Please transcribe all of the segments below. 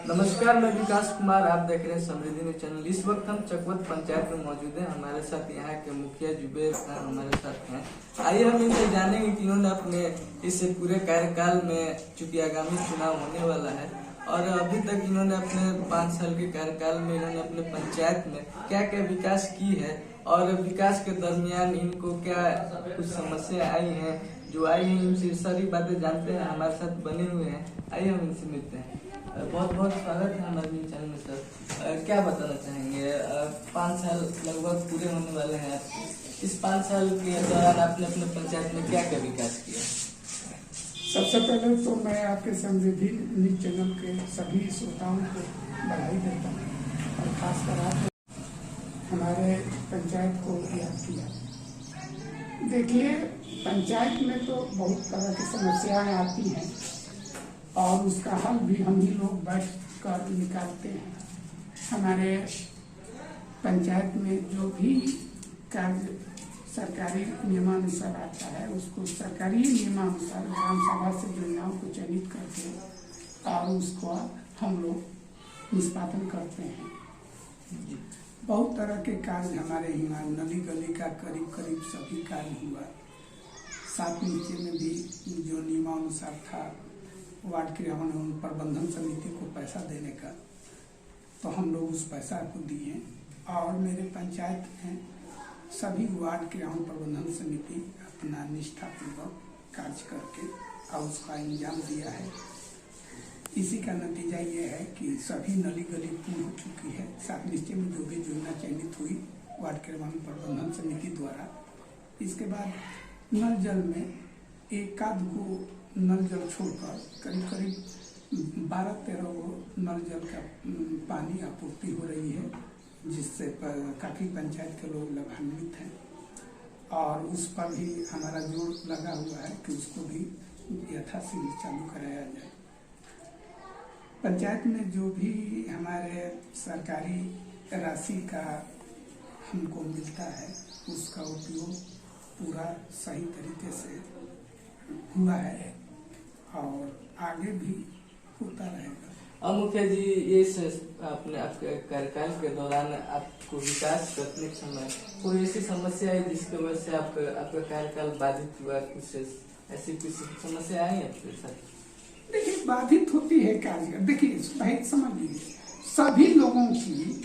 नमस्कार, मैं विकास कुमार। आप देख रहे हैं समृद्धि न्यूज चैनल। इस वक्त हम चकवत पंचायत में मौजूद हैं। हमारे साथ यहाँ के मुखिया जुबेर खान हमारे साथ हैं। आइए हम इनसे जानेंगे कि इन्होंने अपने इस पूरे कार्यकाल में, चूंकि आगामी चुनाव होने वाला है और अभी तक इन्होंने अपने 5 साल के कार्यकाल में इन्होंने अपने पंचायत में क्या क्या विकास की है और विकास के दरमियान इनको क्या कुछ समस्या आई हैं, जो आई हैं, इनसे सारी बातें जानते हैं। हमारे साथ बने हुए हैं, आइए हम इनसे मिलते हैं। बहुत बहुत स्वागत है हमारे चैनल में सर। क्या बताना चाहेंगे? 5 साल लगभग पूरे होने वाले हैं आपके। इस 5 साल के दौरान आपने अपने पंचायत में क्या क्या विकास किया? सबसे पहले तो मैं आपके समृद्धि न्यूज चैनल के सभी श्रोताओं को बधाई देता हूँ और खासकर आप हमारे पंचायत को याद किया। देखिए, पंचायत में तो बहुत तरह की समस्याएं आती हैं और उसका हल भी हम ही लोग बैठ कर निकालते हैं। हमारे पंचायत में जो भी कार्य सरकारी नियमानुसार आता है, उसको सरकारी नियमानुसार ग्राम सभा से योजनाओं को चयनित करके और उसको हम लोग निष्पादन करते हैं। बहुत तरह के कार्य हमारे यहाँ नली गली का करीब करीब सभी कार्य हुआ। साथ नीचे में भी जो नियमानुसार था वार्ड क्रियान्वयन एवं प्रबंधन समिति को पैसा देने का, तो हम लोग उस पैसा को दिए और मेरे पंचायत में सभी वार्ड क्रियान्वयन प्रबंधन समिति अपना निष्ठापूर्वक कार्य करके और उसका इंजाम दिया है। इसी का नतीजा ये है कि सभी नली गली पूर्ण हो चुकी है। साथ नीचे में जो भी योजना चयनित हुई वार्ड क्रियान्वयन प्रबंधन समिति द्वारा। इसके बाद नल जल में एक आध को नल जल छोड़कर करीब करीब 12-13 नल जल का पानी आपूर्ति हो रही है, जिससे काफ़ी पंचायत के लोग लाभान्वित हैं और उस पर भी हमारा जोर लगा हुआ है कि उसको भी यथाशीघ्र चालू कराया जाए। पंचायत में जो भी हमारे सरकारी राशि का हमको मिलता है, उसका उपयोग पूरा सही तरीके से हुआ है और आगे भी होता रहेगा। अब मुखिया जी, ये अपने आपके कार्यकाल के दौरान आपको विकास करने के समय कोई ऐसी समस्या है जिसकी वजह से आपका कार्यकाल बाधित हुआ? कुछ ऐसी कुछ समस्या आई आपके साथ? देखिए, बाधित होती है कार्य। देखिए भाई, समझ लीजिए, सभी लोगों की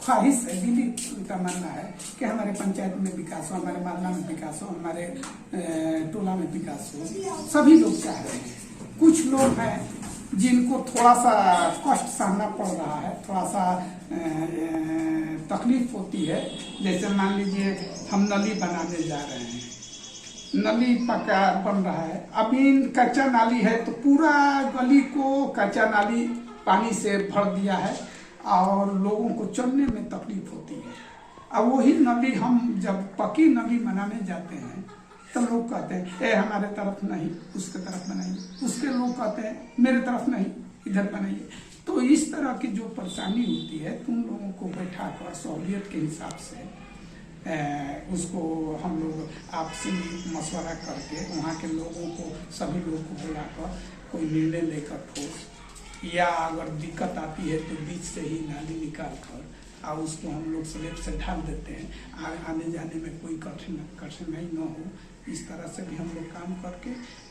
ख्वाहिश है, दिली उनका मानना है कि हमारे पंचायत में विकास हो, हमारे मोहल्ला में विकास हो, हमारे टोला में विकास हो। सभी लोग चाह रहे हैं। कुछ लोग हैं जिनको थोड़ा सा कष्ट सहना पड़ रहा है, थोड़ा सा तकलीफ होती है। जैसे मान लीजिए हम नली बनाने जा रहे हैं, नली पक्का बन रहा है, अभी कच्चा नाली है तो पूरा गली को कच्चा नाली पानी से भर दिया है और लोगों को चलने में तकलीफ होती है। अब वही नली हम जब पक्की नली बनाने जाते हैं तो लोग कहते हैं ए हमारे तरफ नहीं, उसके तरफ बनाइए। उसके लोग कहते हैं मेरे तरफ नहीं, इधर बनाइए। तो इस तरह की जो परेशानी होती है, तुम लोगों को बैठा कर सहूलियत के हिसाब से उसको हम लोग आपसी मशवरा करके वहाँ के लोगों को, सभी लोगों को बुलाकर कोई निर्णय लेकर ठोस, या अगर दिक्कत आती है तो बीच से ही नाली निकाल कर और उसको हम लोग स्लैब से ढाल देते हैं। आने जाने में कोई कठिनाई न हो, इस तरह से भी हम लोग काम करके,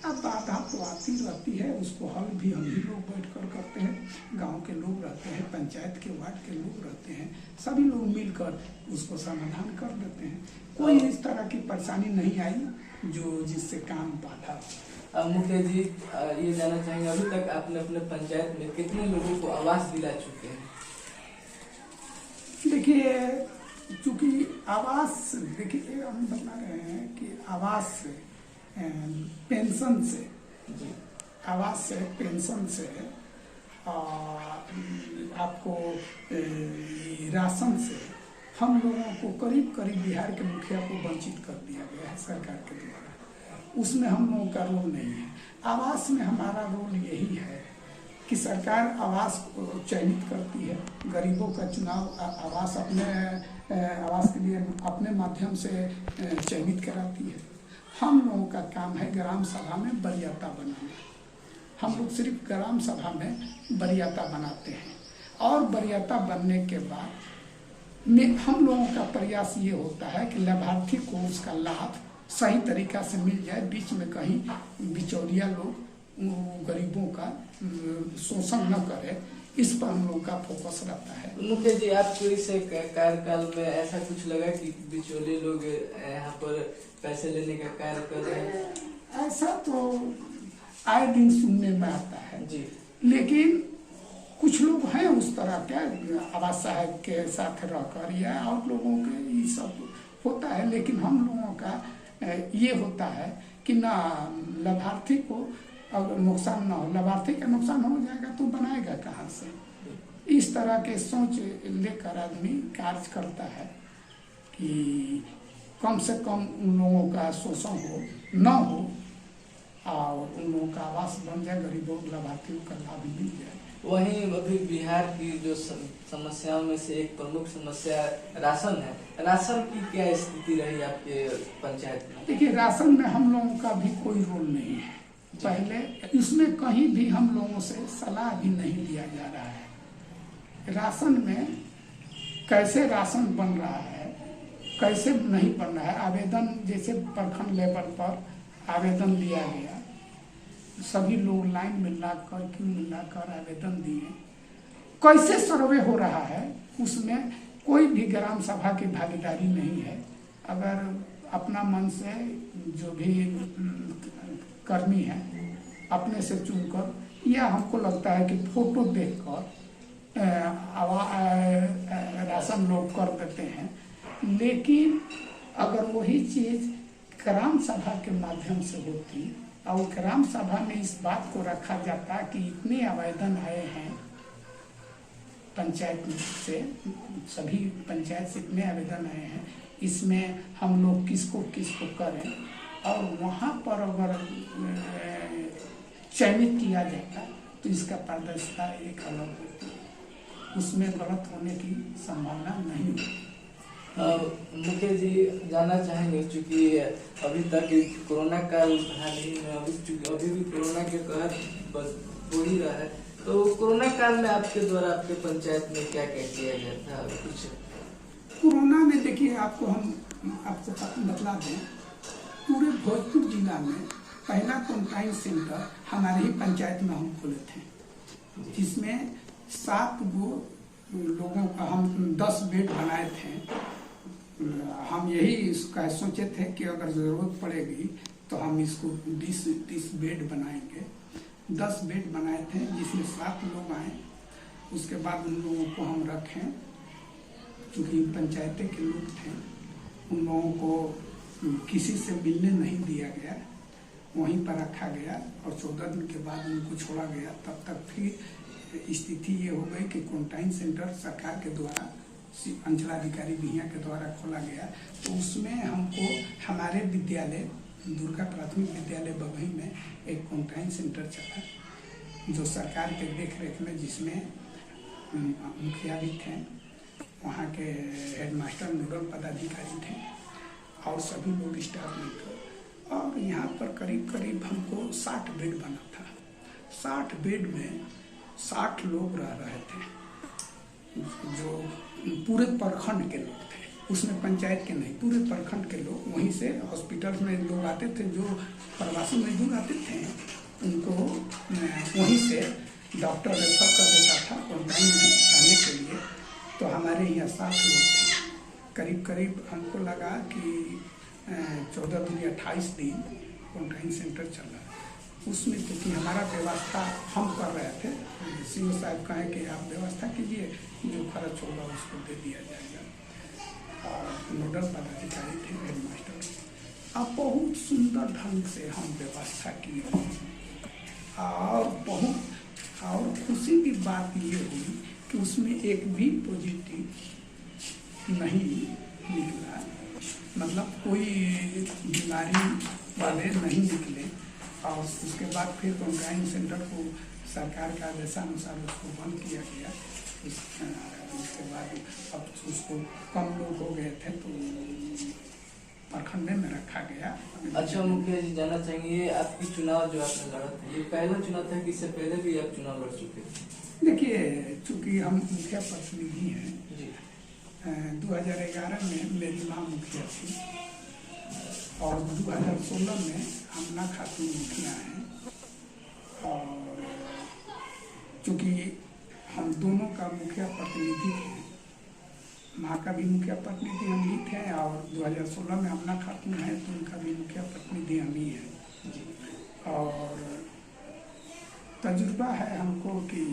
अब बाधा तो आती रहती है, उसको हल भी हम ही लोग बैठ कर करते हैं। गांव के लोग रहते हैं, पंचायत के वार्ड के लोग रहते हैं, सभी लोग मिलकर उसको समाधान कर देते हैं। कोई इस तरह की परेशानी नहीं आई जो जिससे काम बाधा हो। अब मुखिया जी, ये जानना चाहेंगे, अभी तक आपने अपने पंचायत में कितने लोगों को आवास दिला चुके हैं? देखिए, चूंकि आवास, देखिए हम बता रहे हैं कि आवास पेंशन से, आवास से पेंशन से आपको राशन से हम लोगों को करीब करीब बिहार के मुखिया को वंचित कर दिया गया है सरकार के द्वारा। उसमें हम लोगों का रोल नहीं है। आवास में हमारा रोल यही है कि सरकार आवास को चयनित करती है, गरीबों का चुनाव आवास अपने आवास के लिए अपने माध्यम से चयनित कराती है। हम लोगों का काम है ग्राम सभा में वरीयता बनाना। हम लोग सिर्फ ग्राम सभा में वरीयता बनाते हैं, और वरीयता बनने के बाद में हम लोगों का प्रयास ये होता है कि लाभार्थी को उसका लाभ सही तरीका से मिल जाए, बीच में कहीं बिचौलिया लोग गरीबों का शोषण न करे, इस पर हम लोगों का फोकस रहता है। मुखिया जी, आपको इस कार्यकाल में ऐसा कुछ लगा कि बिचौलिए लोग यहाँ पर पैसे लेने का कार्य कर रहे हैं? ऐसा तो आए दिन सुनने में आता है जी, लेकिन कुछ लोग हैं उस तरह के आवास साहब के साथ रहकर या और लोगों के ये सब होता है, लेकिन हम लोगों का ये होता है कि ना लाभार्थी को अगर नुकसान ना हो, लाभार्थी का नुकसान हो जाएगा तो बनाएगा कहाँ से, इस तरह के सोच लेकर आदमी कार्य करता है कि कम से कम उन लोगों का शोषण हो न हो और उन लोगों का आवास बन जाए, गरीबों लाभार्थियों का लाभ मिल जाए। वहीं अभी बिहार की जो समस्याओं में से एक प्रमुख समस्या राशन है, राशन की क्या स्थिति रही आपके पंचायत में? देखिए, राशन में हम लोगों का भी कोई रोल नहीं है। पहले इसमें कहीं भी हम लोगों से सलाह भी नहीं लिया जा रहा है। राशन में कैसे राशन बन रहा है, कैसे नहीं बन रहा है, आवेदन जैसे प्रखंड लेवल पर आवेदन दिया गया, सभी लोग लाइन में लाकर क्यों मिलाकर आवेदन दिए, कैसे सर्वे हो रहा है उसमें कोई भी ग्राम सभा की भागीदारी नहीं है। अगर अपना मन से जो भी कर्मी है अपने से चुनकर, या हमको लगता है कि फोटो देखकर राशन लोग कर देते हैं, लेकिन अगर वही चीज ग्राम सभा के माध्यम से होती और ग्राम सभा में इस बात को रखा जाता कि इतने आवेदन आए हैं पंचायत से, सभी पंचायत से इतने आवेदन आए हैं, इसमें हम लोग किसको किसको करें, और वहाँ पर अगर चयनित किया जाता तो इसका पारदर्शिता एक अलग होती, उसमें गलत होने की संभावना नहीं होती। मुखिया जी, जानना चाहेंगे चूँकि अभी तक कोरोना काल हाल ही में अभी भी कोरोना के कहर बस हो ही रहा है, तो कोरोना काल में आपके द्वारा आपके पंचायत में क्या क्या किया गया था? कुछ कोरोना में देखिए, आपको बतला दें, पूरे भोजपुर जिला में पहला क्वारंटाइन सेंटर हमारे ही पंचायत में हम खोले थे, जिसमें 7 लोगों का हम 10 बेड बनाए थे। हम यही इसका सोचे थे कि अगर ज़रूरत पड़ेगी तो हम इसको 20-30 बेड बनाएंगे। 10 बेड बनाए थे जिसमें 7 लोग आए। उसके बाद उन लोगों को हम रखें, क्योंकि पंचायतें के लोग थे, उन लोगों को किसी से मिलने नहीं दिया गया, वहीं पर रखा गया और 14 दिन के बाद उनको छोड़ा गया। तब तक फिर स्थिति ये हो गई कि क्वारंटाइन सेंटर सरकार के द्वारा अंचलाधिकारी बिहिया के द्वारा खोला गया, तो उसमें हमको हमारे विद्यालय दुर्गा प्राथमिक विद्यालय बघई में एक क्वारंटाइन सेंटर चला, जो सरकार के देख रेख में, जिसमें मुखिया भी थे, वहाँ के हेडमास्टर नोडल पदाधिकारी थे और सभी लोग स्टाफ में थे। और यहाँ पर करीब करीब हमको 60 बेड बना था। 60 बेड में 60 लोग रह रहे थे, जो पूरे प्रखंड के लोग थे, उसमें पंचायत के नहीं, पूरे प्रखंड के लोग। वहीं से हॉस्पिटल में लोग आते थे, जो प्रवासी मजदूर आते थे उनको वहीं से डॉक्टर रेफर कर देता था क्वारंटाइन में रहने के लिए। तो हमारे यहाँ 60 लोग थे। करीब करीब हमको लगा कि 14 दिन या 28 दिन क्वारंटाइन सेंटर चल रहा है। उसमें क्योंकि हमारा व्यवस्था हम कर रहे थे, सीओ साहब कहें कि आप व्यवस्था कीजिए, जो खर्च होगा उसको दे दिया जाएगा। और नोडल पदाधिकारी थे हेडमास्टर। अब बहुत सुंदर ढंग से हम व्यवस्था किए और खुशी की बात ये हुई कि उसमें एक भी पॉजिटिव नहीं निकला, मतलब कोई बीमारी वाले नहीं निकले। और उसके बाद फिर क्वारंटाइन सेंटर को सरकार के आदेशानुसार उसको बंद किया गया। उसके बाद अब उसको कम लोग हो गए थे, तो प्रखंड में रखा गया। अच्छा मुखिया जी, जानना चाहेंगे ये आपकी चुनाव जो आपने लड़ा था, ये पहला चुनाव था कि इससे पहले भी आप चुनाव लड़ चुके थे? देखिए, चूंकि हम मुखिया प्रतिनिधि हैं जी। 2011 में मेरी माँ मुखिया थी और 2016 में हमना खातून मुखिया हैं। और चूंकि हम दोनों का मुखिया प्रतिनिधि थे, माँ का भी मुखिया प्रतिनिधि हम ही थे और 2016 में हमना खातून है तो उनका भी मुखिया प्रतिनिधि हम ही है। और तजुर्बा है हमको कि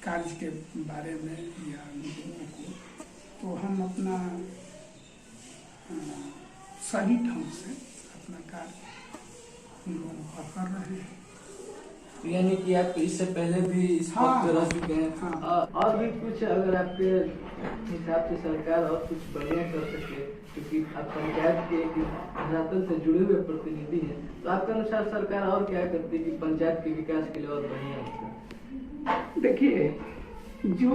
कार्य के बारे में या लोगों को, तो हम अपना सही ढंग से अपना कार्य उन लोगों पर कर रहे हैं। यानी कि आप इससे पहले भी इस पद हाँ, पर रह चुके हैं। हाँ। और भी कुछ अगर आपके हिसाब से सरकार और कुछ बढ़िया कर सके, क्योंकि आप पंचायत के एक धरातल से जुड़े हुए प्रतिनिधि हैं, तो आपके अनुसार सरकार और क्या करती है कि पंचायत के विकास के लिए और बढ़िया होता? देखिए, जो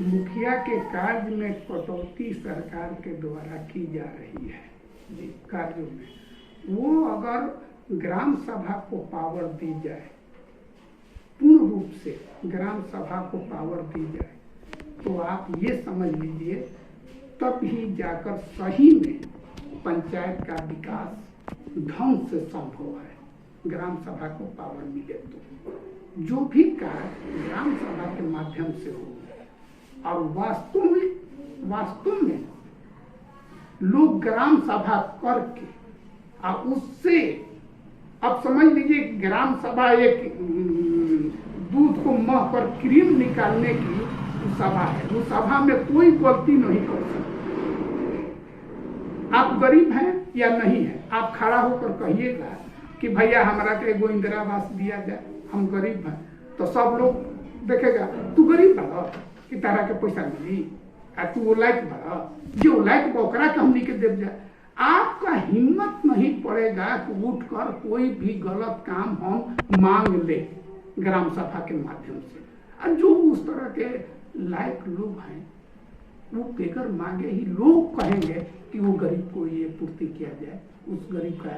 मुखिया के कार्य में कटौती सरकार के द्वारा की जा रही है कार्यों में, वो अगर ग्राम सभा को पावर दी जाए, पूर्ण रूप से ग्राम सभा को पावर दी जाए, तो आप ये समझ लीजिए तब ही जाकर सही में पंचायत का विकास ढंग से संभव है। ग्राम सभा को पावर मिले तो जो भी कार्य ग्राम सभा के माध्यम से हो और वास्तव में लोग ग्राम सभा करके और उससे, अब समझ लीजिए ग्राम सभा एक दूध को मह पर क्रीम निकालने की सभा है। उस सभा में कोई गलती नहीं कर सकते। आप गरीब हैं या नहीं है, आप खड़ा होकर कहिएगा कि भैया हमारा के एगो इंदिरा आवास दिया जाए, हम गरीब हैं, तो सब लोग देखेगा तू गरीब बड़ा कि तारा के पैसा मिली, आ तू वो लायक बड़ा, जो लायक बकरा के हमनी के देव जाए। आपका हिम्मत नहीं पड़ेगा कि उठकर कोई भी गलत काम हम मांग ले ग्राम सभा के माध्यम से। और जो उस तरह के लायक लोग हैं वो बेगर मांगे ही लोग कहेंगे कि वो गरीब को ये पूर्ति किया जाए, उस गरीब का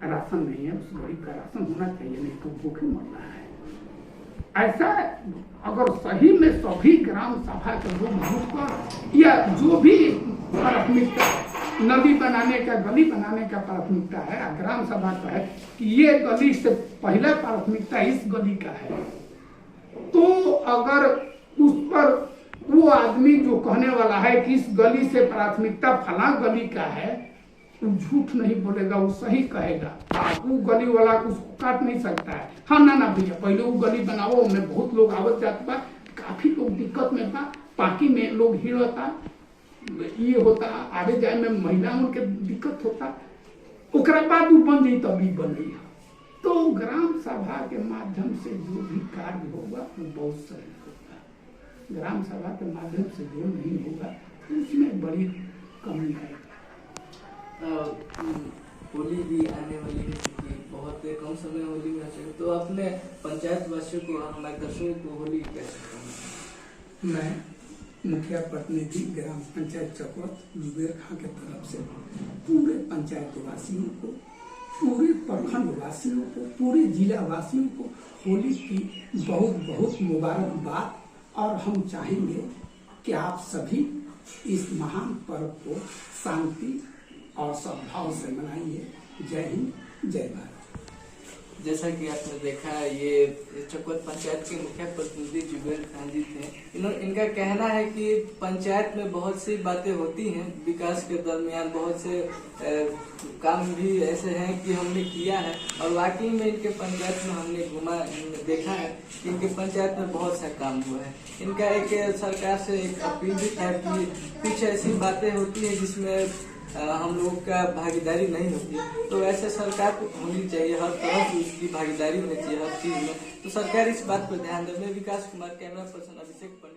राशन नहीं है, उस गरीब का राशन होना चाहिए, नहीं तो भूखे मर रहा है। ऐसा अगर सही में सभी ग्राम सभा के लोग जुटकर, या जो भी प्राथमिकता नदी बनाने का, गली बनाने का प्राथमिकता है, ग्राम सभा का है कि ये गली से पहला प्राथमिकता इस गली का है, तो अगर उस पर वो आदमी जो कहने वाला है कि इस गली से प्राथमिकता फला गली का है, वो झूठ नहीं बोलेगा, वो सही कहेगा। वो गली वाला उसको काट नहीं सकता है। हाँ ना भैया पहले वो गली बनाओ, उनमें बहुत लोग आवत जात बा, काफी लोग दिक्कत में बा, पार्टी में लोग हिड़ता, ये होता, आगे जाए में महिलाओं के दिक्कत होता, ओकरा बाद वो बन जाई तभी बनी। तो ग्राम सभा के माध्यम से जो भी कार्य होगा वो बहुत सही होगा। ग्राम सभा के माध्यम से जो नहीं होगा उसमें बड़ी कमी है। होली भी आने वाली है, क्योंकि बहुत कम समय होली में है, तो अपने पंचायत वासियों को, हमारे दर्शकों को होली कैसे? मैं मुखिया प्रतिनिधि ग्राम पंचायत चकवत जुबेर खां के तरफ से पूरे पंचायत वासियों को, पूरे प्रखंड वासियों को, पूरे जिला वासियों को होली की बहुत बहुत मुबारकबाद। और हम चाहेंगे कि आप सभी इस महान पर्व को शांति और सद्भाव से मनाइए। जय हिंद, जय भारत। जैसा कि आपने देखा, ये चकवत पंचायत के मुखिया प्रतिनिधि जुबेर खान जी थे। इनका कहना है कि पंचायत में बहुत सी बातें होती हैं, विकास के दरमियान बहुत से काम भी ऐसे हैं कि हमने किया है, और वाकई में इनके पंचायत में हमने घुमा, देखा है कि इनके पंचायत में बहुत सा काम हुआ है। इनका एक सरकार से एक अपील भी था कि कुछ ऐसी बातें होती है जिसमें हम लोगों का भागीदारी नहीं होती, तो ऐसे सरकार को होनी चाहिए, हर तरह से उसकी भागीदारी होनी चाहिए हर चीज में। तो सरकार इस बात पर ध्यान दे। मैं विकास कुमार, कैमरा पर्सन अभिषेक पंडित।